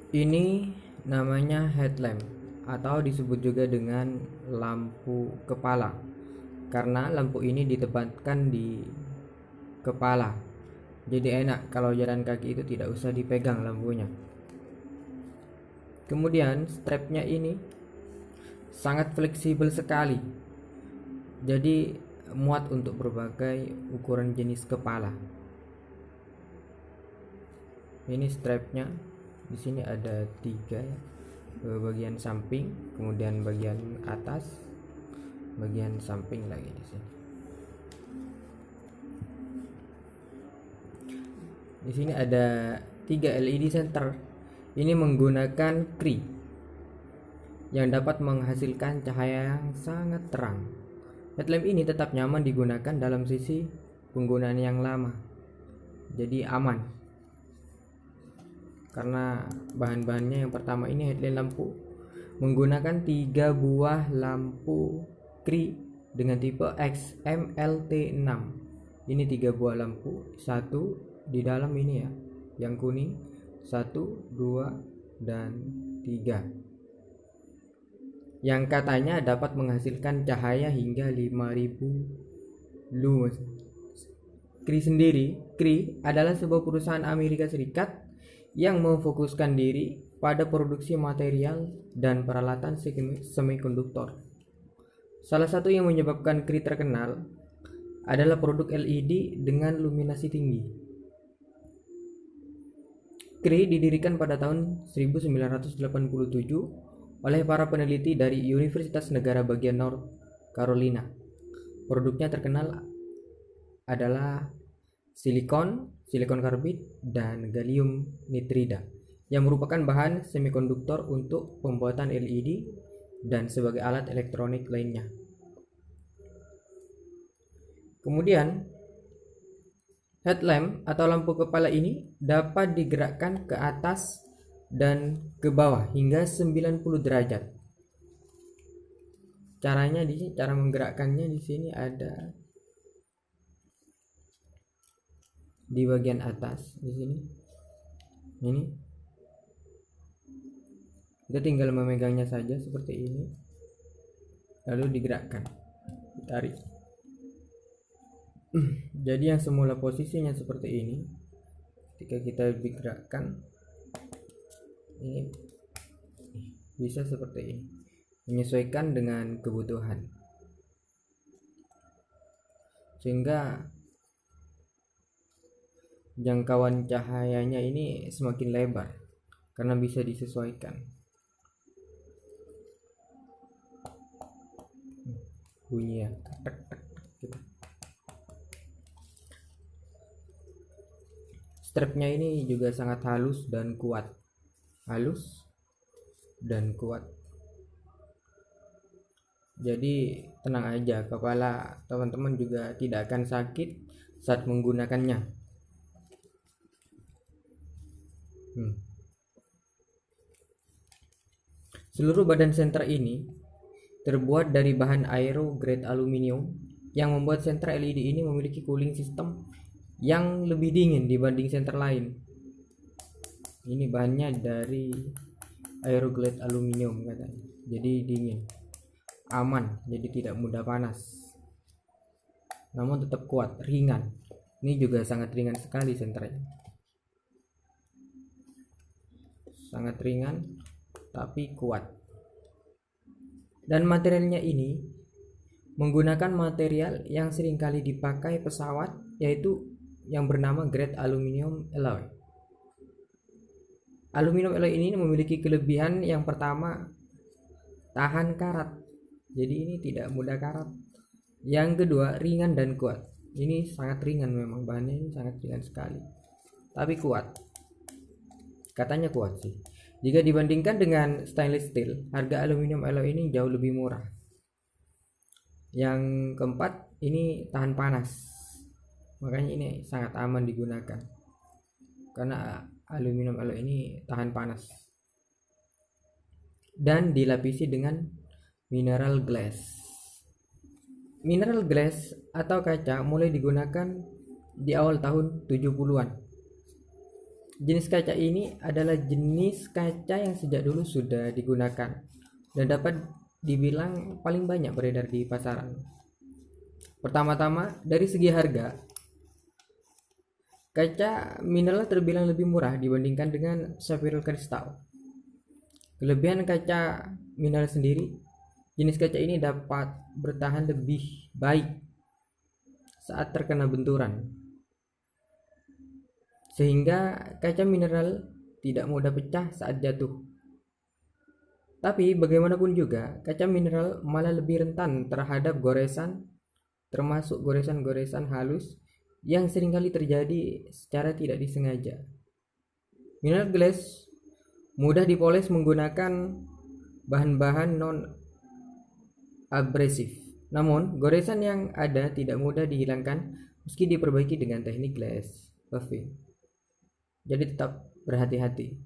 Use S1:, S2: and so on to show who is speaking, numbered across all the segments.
S1: Ini namanya headlamp atau disebut juga dengan lampu kepala karena lampu ini ditempatkan di kepala. Jadi enak kalau jalan kaki itu tidak usah dipegang lampunya. Kemudian strapnya ini sangat fleksibel sekali. Jadi muat untuk berbagai ukuran jenis kepala. Ini strapnya. Di sini ada 3 ya. Bagian samping, kemudian bagian atas, bagian samping lagi di sini. Di sini ada 3 LED center. Ini menggunakan Cree yang dapat menghasilkan cahaya yang sangat terang. Headlamp ini tetap nyaman digunakan dalam sisi penggunaan yang lama. Jadi aman. Karena bahan-bahannya yang pertama ini headlamp lampu menggunakan 3 buah lampu Cree dengan tipe XMLT6. Ini 3 buah lampu, satu di dalam ini ya, yang kuning, 1, 2, dan 3. Yang katanya dapat menghasilkan cahaya hingga 5000 lumen. Cree adalah sebuah perusahaan Amerika Serikat yang memfokuskan diri pada produksi material dan peralatan semikonduktor. Salah satu yang menyebabkan Cree terkenal adalah produk LED dengan luminasi tinggi. Cree didirikan pada tahun 1987 oleh para peneliti dari Universitas Negara Bagian North Carolina. Produknya terkenal adalah silikon karbid, dan gallium nitrida yang merupakan bahan semikonduktor untuk pembuatan LED dan sebagai alat elektronik lainnya. Kemudian headlamp atau lampu kepala ini dapat digerakkan ke atas dan ke bawah hingga 90 derajat. Caranya cara menggerakkannya di sini ada di bagian atas di sini. Ini kita tinggal memegangnya saja seperti ini, lalu digerakkan, ditarik. Jadi yang semula posisinya seperti ini, ketika kita digerakkan ini bisa seperti ini, menyesuaikan dengan kebutuhan, sehingga jangkauan cahayanya ini semakin lebar karena bisa disesuaikan. Bunyi ya, tek tek gitu. Strapnya ini juga sangat halus dan kuat. Jadi tenang aja, kepala teman-teman juga tidak akan sakit saat menggunakannya. Seluruh badan senter ini terbuat dari bahan aero grade aluminium yang membuat senter LED ini memiliki cooling system yang lebih dingin dibanding senter lain. Ini bahannya dari aero grade aluminium katanya, jadi dingin, aman, jadi tidak mudah panas, namun tetap kuat, ringan. Ini juga sangat ringan sekali senternya, sangat ringan tapi kuat. Dan materialnya ini menggunakan material yang seringkali dipakai pesawat, yaitu yang bernama grade aluminium alloy. Aluminium alloy ini memiliki kelebihan yang pertama, tahan karat. Jadi ini tidak mudah karat. Yang kedua, ringan dan kuat. Ini sangat ringan, memang bahannya ini sangat ringan sekali, tapi kuat. Katanya kuat sih. Jika dibandingkan dengan stainless steel, harga aluminium alloy ini jauh lebih murah. Yang keempat, ini tahan panas. Makanya ini sangat aman digunakan, karena aluminium alloy ini tahan panas. Dan dilapisi dengan mineral glass. Mineral glass atau kaca mulai digunakan di awal tahun 70-an. Jenis kaca ini adalah jenis kaca yang sejak dulu sudah digunakan dan dapat dibilang paling banyak beredar di pasaran. Pertama-tama, dari segi harga, kaca mineral terbilang lebih murah dibandingkan dengan sapphire kristal. Kelebihan kaca mineral sendiri, jenis kaca ini dapat bertahan lebih baik saat terkena benturan, sehingga kaca mineral tidak mudah pecah saat jatuh. Tapi bagaimanapun juga, kaca mineral malah lebih rentan terhadap goresan, termasuk goresan-goresan halus yang seringkali terjadi secara tidak disengaja. Mineral glass mudah dipoles menggunakan bahan-bahan non-abrasif. Namun, goresan yang ada tidak mudah dihilangkan meski diperbaiki dengan teknik glass buffing. Jadi tetap berhati-hati.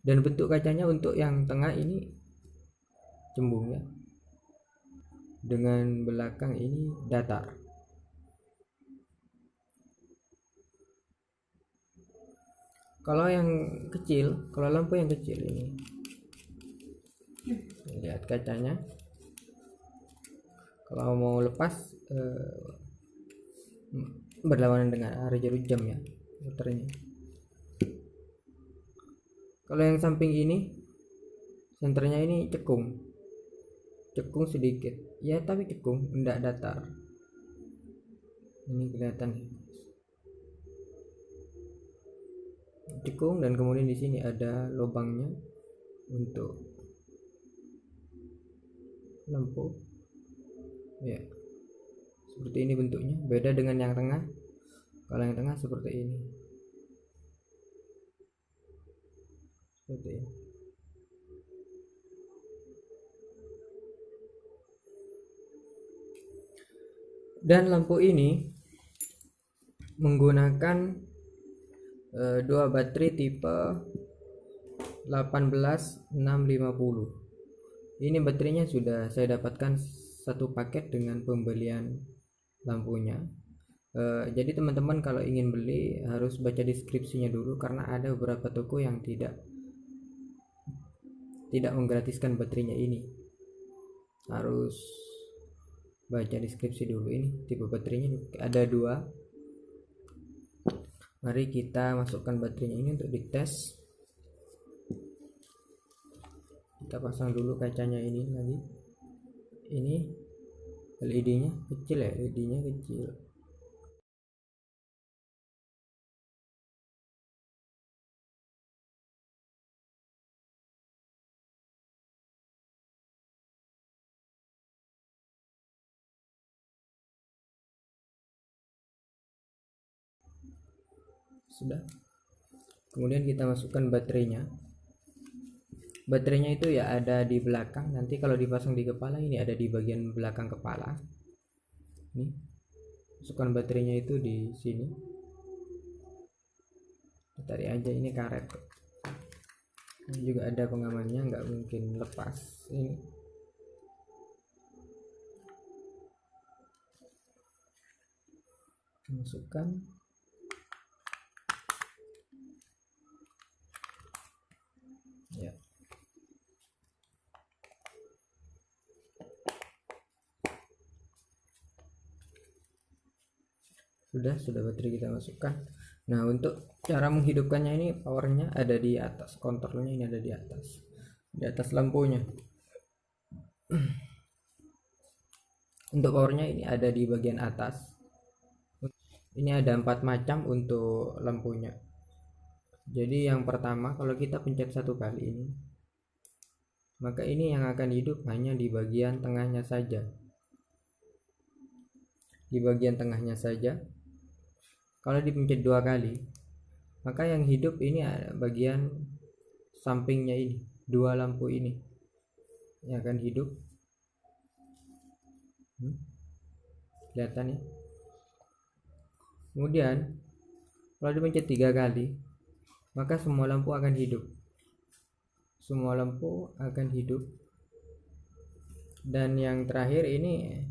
S1: Dan bentuk kacanya untuk yang tengah ini cembung ya, dengan belakang ini datar. Kalau yang kecil, kalau lampu yang kecil ini, lihat kacanya. Kalau mau lepas berlawanan dengan arah jarum jam ya muternya. Kalau yang samping ini, senternya ini cekung sedikit ya, tapi cekung, tidak datar. Ini kelihatan cekung, dan kemudian di sini ada lubangnya untuk lampu ya, seperti ini bentuknya. Beda dengan yang tengah. Kalau yang tengah seperti ini, seperti ini. Dan lampu ini menggunakan dua baterai tipe 18650. Ini baterainya sudah saya dapatkan satu paket dengan pembelian lampunya. Jadi teman-teman kalau ingin beli harus baca deskripsinya dulu, karena ada beberapa toko yang tidak menggratiskan baterainya ini. Harus baca deskripsi dulu. Ini tipe baterainya ada dua. Mari kita masukkan baterainya ini untuk dites. Kita pasang dulu kacanya ini lagi. Ini LED-nya kecil ya, LED-nya kecil. Sudah. Kemudian kita masukkan baterainya. Baterainya itu ya ada di belakang. Nanti kalau dipasang di kepala, ini ada di bagian belakang kepala. Nih, masukkan baterainya itu di sini. Tarik aja, ini karet. Ini juga ada pengamannya, nggak mungkin lepas. Ini masukkan. Ya. Sudah baterai kita masukkan. Nah, untuk cara menghidupkannya ini, powernya ada di atas, kontrolnya ini ada di atas lampunya. Untuk powernya ini ada di bagian atas. Ini ada 4 macam untuk lampunya. Jadi yang pertama, kalau kita pencet satu kali ini, maka ini yang akan hidup hanya di bagian tengahnya saja. Di bagian tengahnya saja. Kalau dipencet 2 kali, maka yang hidup ini ada bagian sampingnya ini, 2 lampu ini yang akan hidup. Kelihatan ya. Kemudian kalau dipencet 3 kali, maka semua lampu akan hidup. Semua lampu akan hidup. Dan yang terakhir ini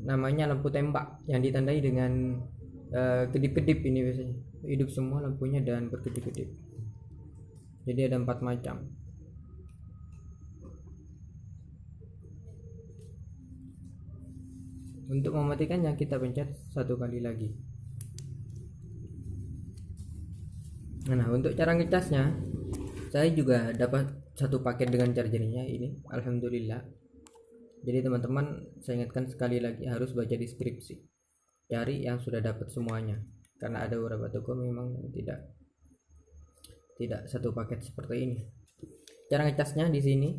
S1: namanya lampu tembak, yang ditandai dengan kedip-kedip ini biasanya. hidup semua lampunya dan berkedip-kedip. Jadi ada 4 macam. Untuk mematikannya kita pencet 1 kali lagi. Nah, untuk cara ngecasnya saya juga dapat satu paket dengan chargernya ini, alhamdulillah. Jadi teman-teman, saya ingatkan sekali lagi harus baca deskripsi, cari yang sudah dapat semuanya, karena ada beberapa toko memang tidak satu paket seperti ini. Cara ngecasnya di sini,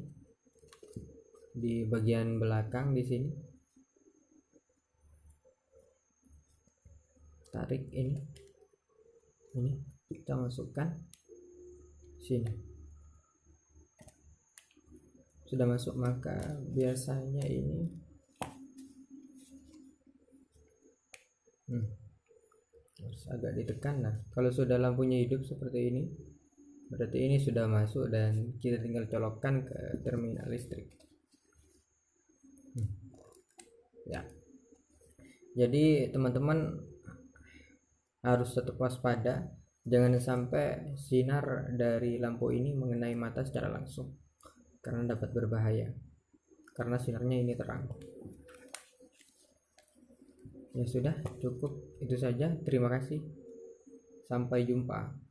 S1: di bagian belakang di sini, tarik ini kita masukkan sini. Sudah masuk, maka biasanya ini harus agak ditekan. Nah, kalau sudah lampunya hidup seperti ini, berarti ini sudah masuk dan kita tinggal colokkan ke terminal listrik. Ya, jadi teman-teman harus tetap waspada, jangan sampai sinar dari lampu ini mengenai mata secara langsung, karena dapat berbahaya, karena sinarnya ini terang. Ya sudah, cukup itu saja. Terima kasih, sampai jumpa.